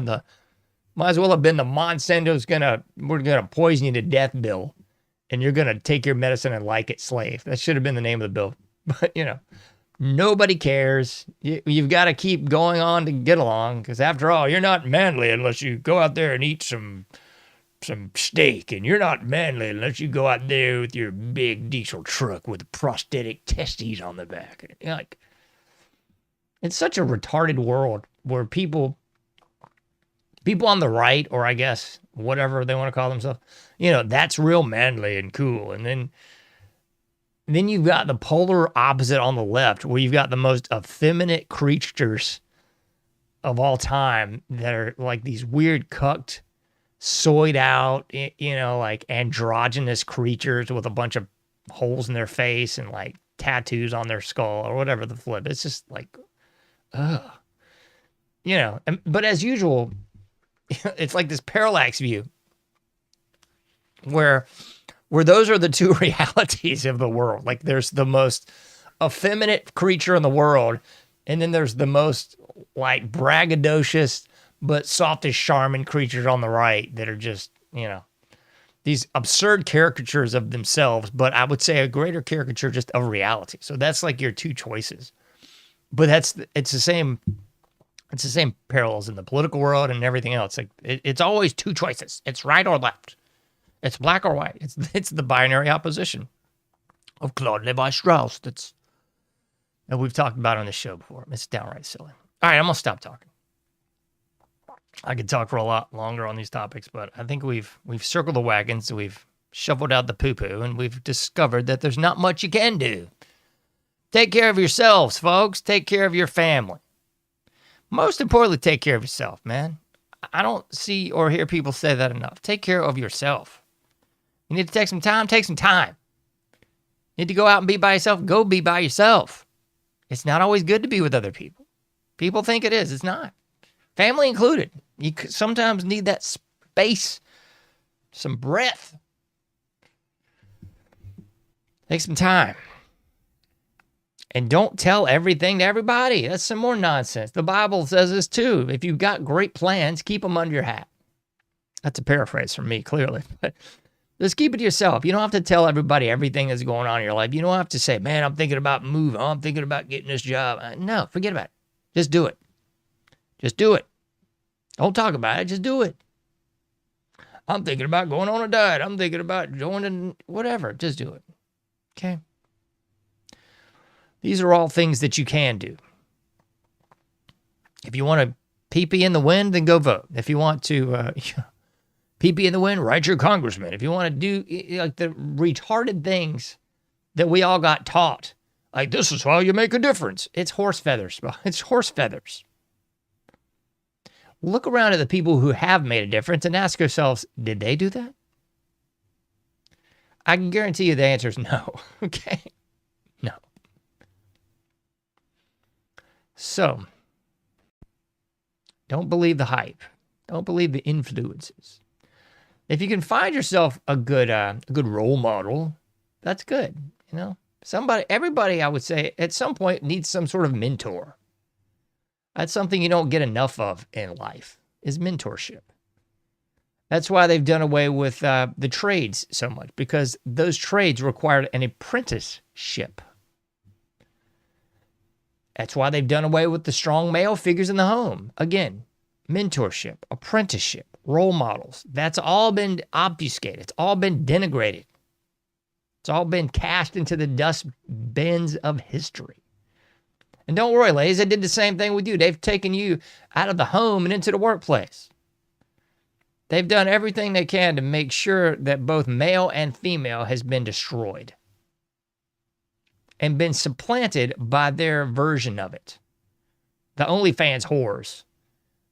might as well have been the Monsanto's we're gonna poison you to death bill, and you're gonna take your medicine and like it, slave. That should have been the name of the bill. But nobody cares. You've got to keep going on to get along, because after all, you're not manly unless you go out there and eat some steak, and you're not manly unless you go out there with your big diesel truck with prosthetic testes on the back. Like, it's such a retarded world where people on the right, or I guess whatever they want to call themselves, that's real manly and cool. And then you've got the polar opposite on the left, where you've got the most effeminate creatures of all time that are like these weird cucked, soyed out, like androgynous creatures with a bunch of holes in their face and like tattoos on their skull or whatever the flip. It's just like, ugh. But as usual, it's like this parallax view where those are the two realities of the world. Like, there's the most effeminate creature in the world, and then there's the most like braggadocious but soft as Charmin creatures on the right that are just, these absurd caricatures of themselves, but I would say a greater caricature just of reality. So that's like your two choices. But it's the same parallels in the political world and everything else. Like, it's always two choices. It's right or left. It's black or white. It's the binary opposition of Claude Levi-Strauss that we've talked about on this show before. It's downright silly. All right, I'm gonna stop talking. I could talk for a lot longer on these topics, but I think we've circled the wagons, we've shoveled out the poo-poo, and we've discovered that there's not much you can do. Take care of yourselves, folks. Take care of your family. Most importantly, take care of yourself, man. I don't see or hear people say that enough. Take care of yourself. You need to take some time? Take some time. You need to go out and be by yourself? Go be by yourself. It's not always good to be with other people. People think it is. It's not. Family included. You sometimes need that space, some breath. Take some time. And don't tell everything to everybody. That's some more nonsense. The Bible says this too. If you've got great plans, keep them under your hat. That's a paraphrase from me, clearly. But Just keep it to yourself. You don't have to tell everybody everything that's going on in your life. You don't have to say, man, I'm thinking about moving. Oh, I'm thinking about getting this job. No, forget about it. Just do it. Just do it. Don't talk about it. Just do it. I'm thinking about going on a diet. I'm thinking about joining whatever. Just do it. Okay? These are all things that you can do. If you want to pee-pee in the wind, then go vote. If you want to pee-pee in the wind, write your congressman. If you want to do like the retarded things that we all got taught, like this is how you make a difference. It's horse feathers. It's horse feathers. Look around at the people who have made a difference and ask yourselves, did they do that? I can guarantee you the answer is no. Okay? No. So, don't believe the hype. Don't believe the influences. If you can find yourself a good role model, that's good. You know, everybody, I would say, at some point needs some sort of mentor. That's something you don't get enough of in life, is mentorship. That's why they've done away with the trades so much, because those trades required an apprenticeship. That's why they've done away with the strong male figures in the home. Again, mentorship, apprenticeship, role models. That's all been obfuscated. It's all been denigrated. It's all been cast into the dust bins of history. And don't worry, ladies, they did the same thing with you. They've taken you out of the home and into the workplace. They've done everything they can to make sure that both male and female has been destroyed and been supplanted by their version of it. The OnlyFans whores,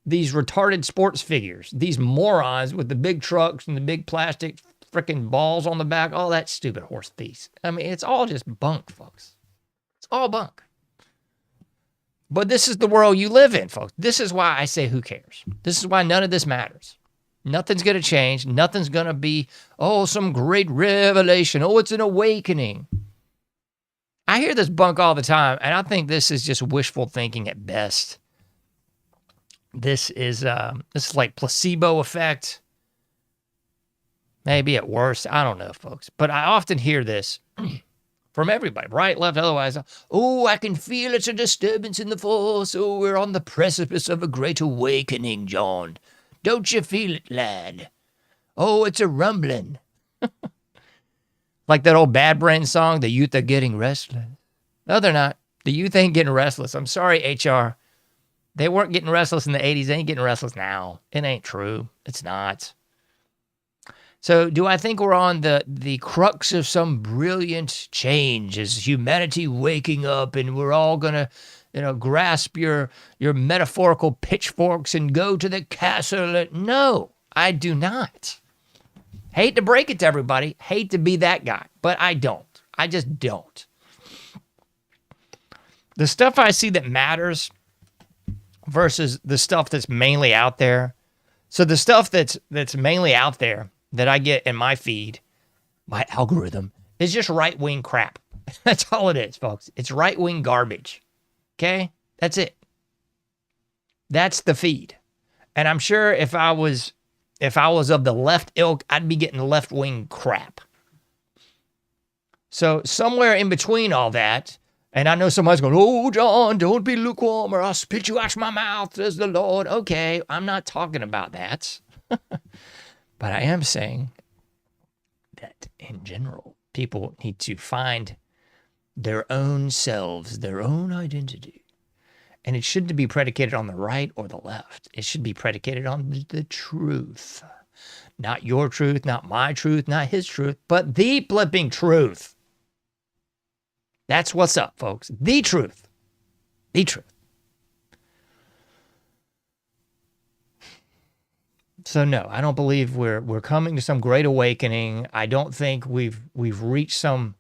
these retarded sports figures, these morons with the big trucks and the big plastic freaking balls on the back, all that stupid horse piece. I mean, it's all just bunk, folks. It's all bunk. But this is the world you live in, folks. This is why I say who cares. This is why none of this matters. Nothing's going to change. Nothing's going to be, some great revelation. Oh, it's an awakening. I hear this bunk all the time, and I think this is just wishful thinking at best. This is like placebo effect. Maybe at worst. I don't know, folks. But I often hear this from everybody, right, left, otherwise. Oh, I can feel it's a disturbance in the force. Oh, we're on the precipice of a great awakening, John. Don't you feel it, lad? Oh, it's a rumbling. Like that old Bad Brain song, the youth are getting restless. No, they're not. The youth ain't getting restless. I'm sorry, HR. They weren't getting restless in the 80s. They ain't getting restless now. It ain't true. It's not. So do I think we're on the crux of some brilliant change? Is humanity waking up and we're all going to, grasp your metaphorical pitchforks and go to the castle? No, I do not. Hate to break it to everybody. Hate to be that guy, but I don't. I just don't. The stuff I see that matters versus the stuff that's mainly out there. So the stuff that's mainly out there that I get in my feed, my algorithm, is just right-wing crap. That's all it is, folks. It's right-wing garbage. Okay? That's it. That's the feed. And I'm sure if I was of the left ilk, I'd be getting left-wing crap. So somewhere in between all that, and I know somebody's going, oh, John, don't be lukewarm or I'll spit you out my mouth, says the Lord. Okay, I'm not talking about that. But I am saying that in general, people need to find their own selves, their own identity. And it shouldn't be predicated on the right or the left. It should be predicated on the truth. Not your truth, not my truth, not his truth, but the flipping truth. That's what's up, folks. The truth. The truth. So no, I don't believe we're coming to some great awakening. I don't think we've reached some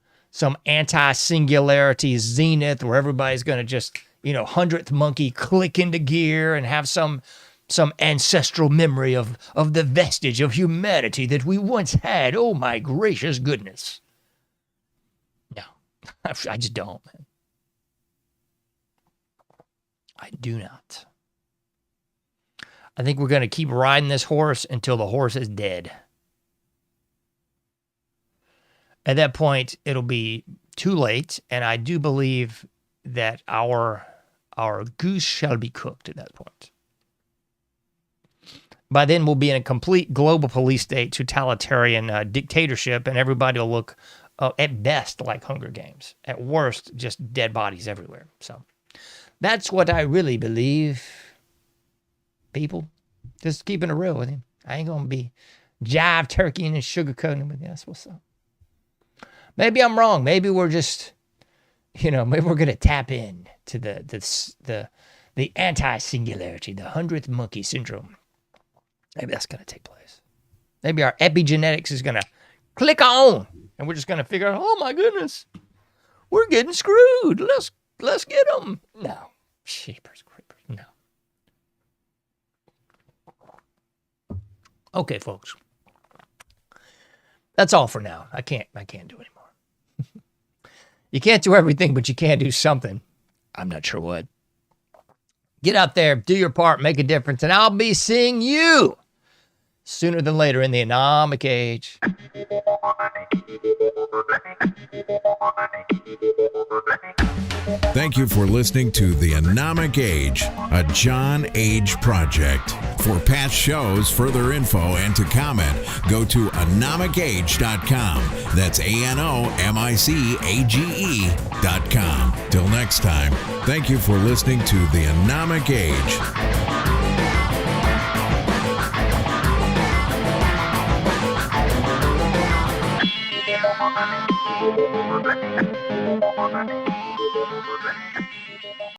anti-singularity zenith where everybody's going to just, 100th monkey click into gear and have some ancestral memory of the vestige of humanity that we once had. Oh my gracious goodness. No, I just don't, man. I do not. I think we're going to keep riding this horse until the horse is dead. At that point, it'll be too late, and I do believe that our goose shall be cooked at that point. By then, we'll be in a complete global police state, totalitarian dictatorship, and everybody will look, at best, like Hunger Games. At worst, just dead bodies everywhere. So that's what I really believe, people. Just keeping it real with you. I ain't going to be jive turkey and sugarcoating with you. That's what's up. Maybe I'm wrong. Maybe we're just, maybe we're going to tap in to the anti-singularity, the 100th monkey syndrome. Maybe that's going to take place. Maybe our epigenetics is going to click on, and we're just going to figure out, oh my goodness, we're getting screwed. Let's get them. No. Sheepers, creepers, no. Okay, folks. That's all for now. I can't do anymore. You can't do everything, but you can do something. I'm not sure what. Get out there, do your part, make a difference, and I'll be seeing you sooner than later in the anomic age. Thank you for listening to The Anomic Age, a John Age project. For past shows, further info, and to comment, go to anomicage.com. That's ANOMICAGE.com. Till next time, thank you for listening to The Anomic Age. Thank you.